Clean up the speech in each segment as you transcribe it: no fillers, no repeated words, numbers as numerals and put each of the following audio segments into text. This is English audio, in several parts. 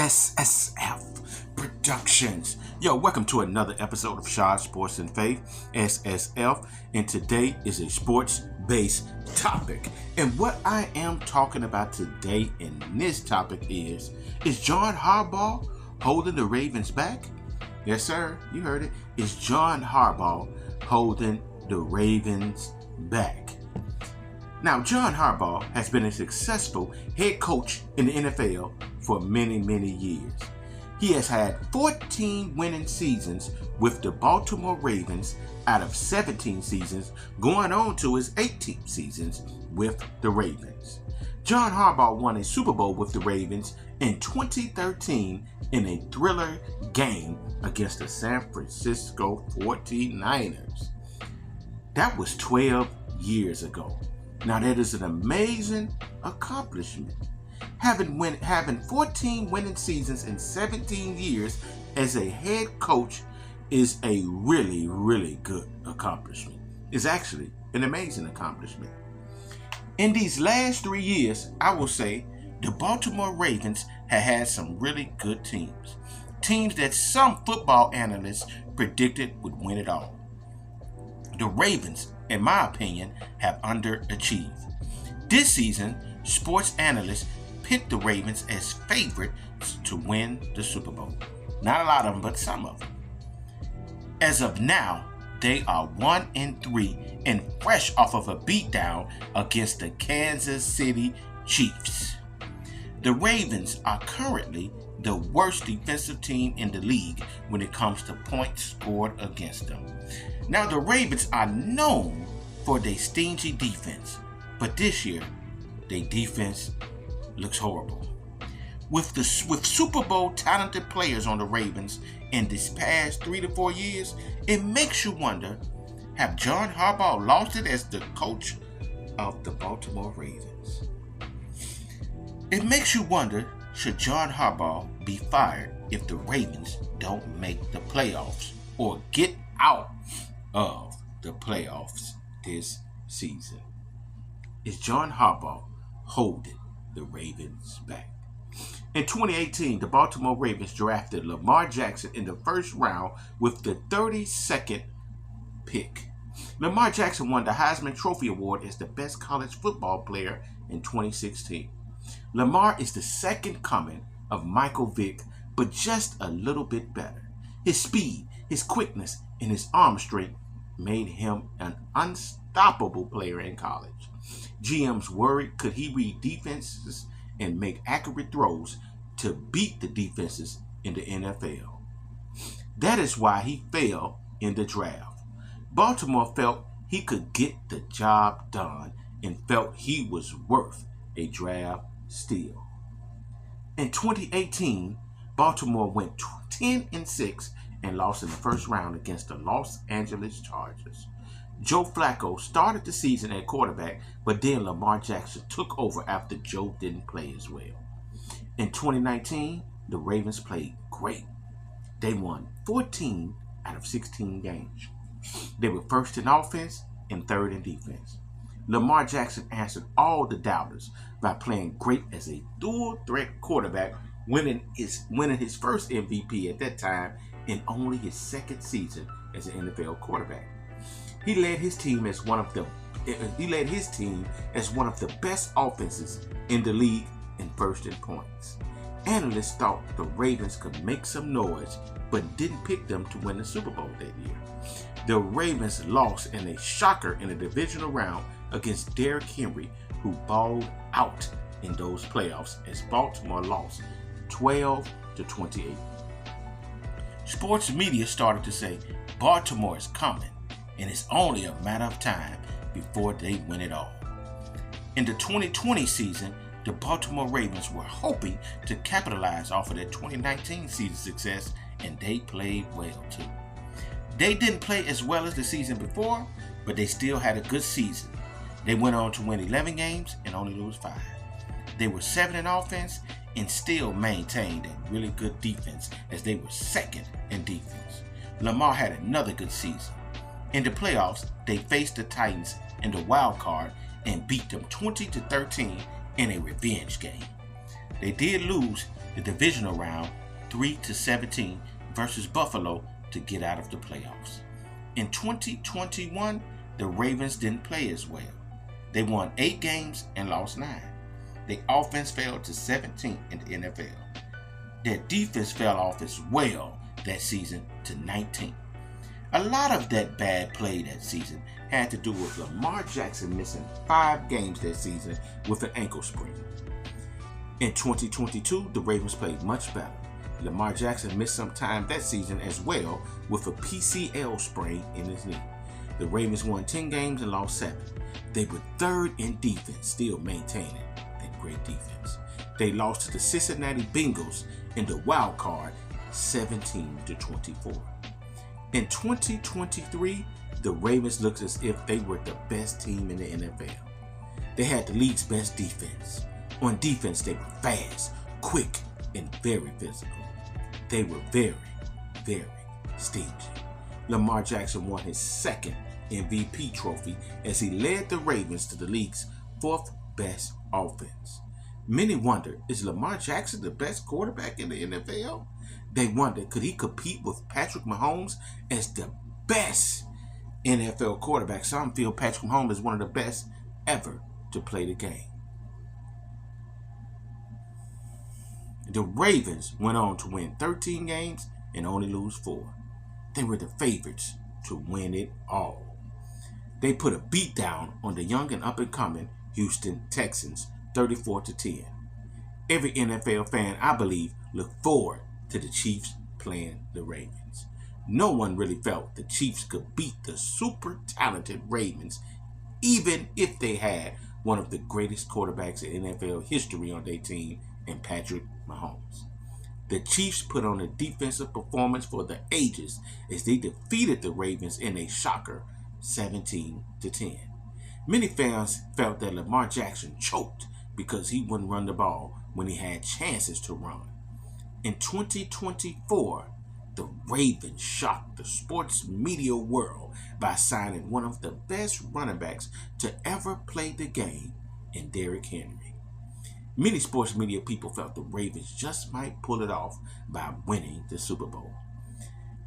SSF Productions. Yo, welcome to another episode of Shad Sports and Faith, SSF, and today is a sports-based topic. And what I am talking about today in this topic is John Harbaugh holding the Ravens back? Yes, sir, you heard it. Is John Harbaugh holding the Ravens back? Now, John Harbaugh has been a successful head coach in the NFL for many, many years. He has had 14 winning seasons with the Baltimore Ravens out of 17 seasons, going on to his 18th seasons with the Ravens. John Harbaugh won a Super Bowl with the Ravens in 2013 in a thriller game against the San Francisco 49ers. That was 12 years ago. Now that is an amazing accomplishment. Having 14 winning seasons in 17 years as a head coach is a really, really good accomplishment. It's actually an amazing accomplishment. In these last 3 years, I will say the Baltimore Ravens have had some really good teams. Teams that some football analysts predicted would win it all. The Ravens, in my opinion, have underachieved. This season, sports analysts picked the Ravens as favorites to win the Super Bowl. Not a lot of them, but some of them. As of now, they are 1-3 and fresh off of a beatdown against the Kansas City Chiefs. The Ravens are currently the worst defensive team in the league when it comes to points scored against them. Now, the Ravens are known for their stingy defense, but this year, their defense looks horrible. With Super Bowl talented players on the Ravens in this past 3 to 4 years, it makes you wonder, have John Harbaugh lost it as the coach of the Baltimore Ravens? It makes you wonder, should John Harbaugh be fired if the Ravens don't make the playoffs or get out of the playoffs this season? Is John Harbaugh holding the Ravens back? In 2018, the Baltimore Ravens drafted Lamar Jackson in the first round with the 32nd pick. Lamar Jackson won the Heisman Trophy Award as the best college football player in 2016. Lamar is the second coming of Michael Vick, but just a little bit better. His speed, his quickness, and his arm strength made him an unstoppable player in college. GMs worried, could he read defenses and make accurate throws to beat the defenses in the NFL? That is why he fell in the draft. Baltimore felt he could get the job done and felt he was worth a draft steal. In 2018, Baltimore went 10-6 and lost in the first round against the Los Angeles Chargers. Joe Flacco started the season at quarterback, but then Lamar Jackson took over after Joe didn't play as well. In 2019, the Ravens played great. They won 14 out of 16 games. They were first in offense and third in defense. Lamar Jackson answered all the doubters by playing great as a dual-threat quarterback, winning his first MVP at that time in only his second season as an NFL quarterback. He led his team as one of the best offenses in the league and first in points. Analysts thought the Ravens could make some noise, but didn't pick them to win the Super Bowl that year. The Ravens lost in a shocker in the divisional round against Derrick Henry, who balled out in those playoffs as Baltimore lost 12-28. Sports media started to say Baltimore is coming, and it's only a matter of time before they win it all. In the 2020 season, the Baltimore Ravens were hoping to capitalize off of their 2019 season success, and they played well too. They didn't play as well as the season before, but they still had a good season. They went on to win 11 games and only lose 5. They were 7 in offense and still maintained a really good defense as they were second in defense. Lamar had another good season. In the playoffs, they faced the Titans in the wild card and beat them 20-13 in a revenge game. They did lose the divisional round 3-17 versus Buffalo to get out of the playoffs. In 2021, the Ravens didn't play as well. They won 8 games and lost 9. Their offense fell to 17th in the NFL. Their defense fell off as well that season to 19th. A lot of that bad play that season had to do with Lamar Jackson missing 5 games that season with an ankle sprain. In 2022, the Ravens played much better. Lamar Jackson missed some time that season as well with a PCL sprain in his knee. The Ravens won 10 games and lost 7. They were 3rd in defense, still maintaining that great defense. They lost to the Cincinnati Bengals in the wild card 17-24. In 2023, the Ravens looked as if they were the best team in the NFL. They had the league's best defense. On defense, they were fast, quick, and very physical. They were very, very stingy. Lamar Jackson won his 2nd MVP trophy as he led the Ravens to the league's 4th best offense. Many wonder, is Lamar Jackson the best quarterback in the NFL? They wonder, could he compete with Patrick Mahomes as the best NFL quarterback? Some feel Patrick Mahomes is one of the best ever to play the game. The Ravens went on to win 13 games and only lose 4. They were the favorites to win it all. They put a beat down on the young and up-and-coming Houston Texans 34-10. Every NFL fan, I believe, looked forward to the Chiefs playing the Ravens. No one really felt the Chiefs could beat the super talented Ravens, even if they had one of the greatest quarterbacks in NFL history on their team in Patrick Mahomes. The Chiefs put on a defensive performance for the ages as they defeated the Ravens in a shocker 17-10. Many fans felt that Lamar Jackson choked because he wouldn't run the ball when he had chances to run. In 2024, the Ravens shocked the sports media world by signing one of the best running backs to ever play the game in Derrick Henry. Many sports media people felt the Ravens just might pull it off by winning the Super Bowl.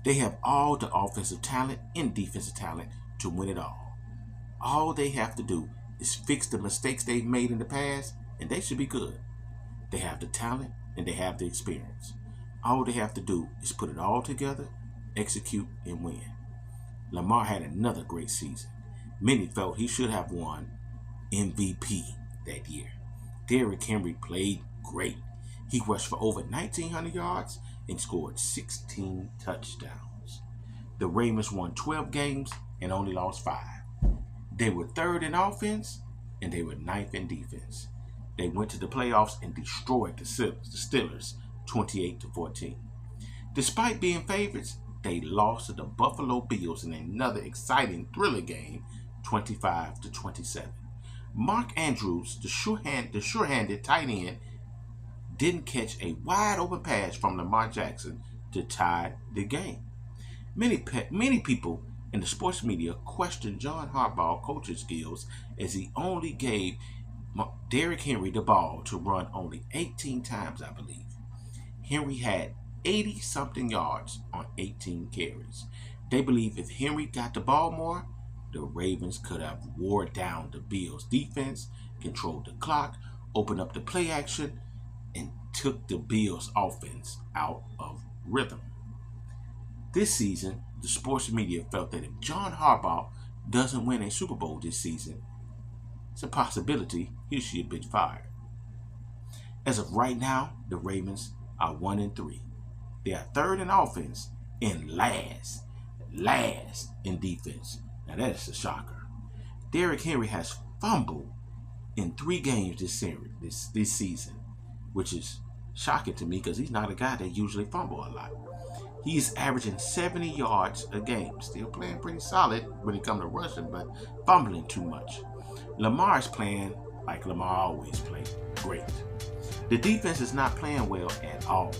They have all the offensive talent and defensive talent to win it all. All they have to do is fix the mistakes they've made in the past, and they should be good. They have the talent and they have the experience. All they have to do is put it all together, execute, and win. Lamar had another great season. Many felt he should have won MVP that year. Derrick Henry played great. He rushed for over 1,900 yards and scored 16 touchdowns. The Ravens won 12 games and only lost 5. They were 3rd in offense and they were 9th in defense. They went to the playoffs and destroyed the Steelers 28-14. Despite being favorites, they lost to the Buffalo Bills in another exciting thriller game 25-27. Mark Andrews, the sure-handed tight end, didn't catch a wide open pass from Lamar Jackson to tie the game. Many people in the sports media questioned John Harbaugh coaching skills as he only gave Derrick Henry the ball to run only 18 times, I believe. Henry had 80-something yards on 18 carries. They believe if Henry got the ball more, the Ravens could have wore down the Bills' defense, controlled the clock, opened up the play action, and took the Bills' offense out of rhythm. This season, the sports media felt that if John Harbaugh doesn't win a Super Bowl this season, it's a possibility he should be fired. As of right now, the Ravens are 1-3. They are 3rd in offense and last in defense. Now that is a shocker. Derrick Henry has fumbled in 3 games this season, which is shocking to me because he's not a guy that usually fumble a lot. He's averaging 70 yards a game, still playing pretty solid when it comes to rushing, but fumbling too much. Lamar is playing like Lamar always played, great. The defense is not playing well at all.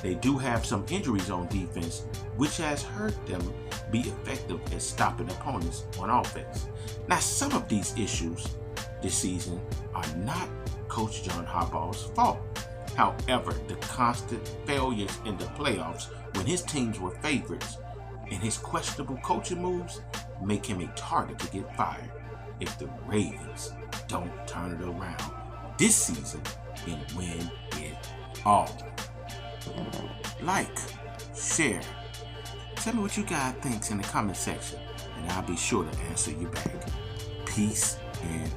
They do have some injuries on defense, which has hurt them be effective at stopping opponents on offense. Now, some of these issues this season are not Coach John Harbaugh's fault. However, the constant failures in the playoffs when his teams were favorites and his questionable coaching moves make him a target to get fired if the Ravens don't turn it around this season and win it all. Like, share, tell me what you guys think in the comment section, and I'll be sure to answer you back. Peace and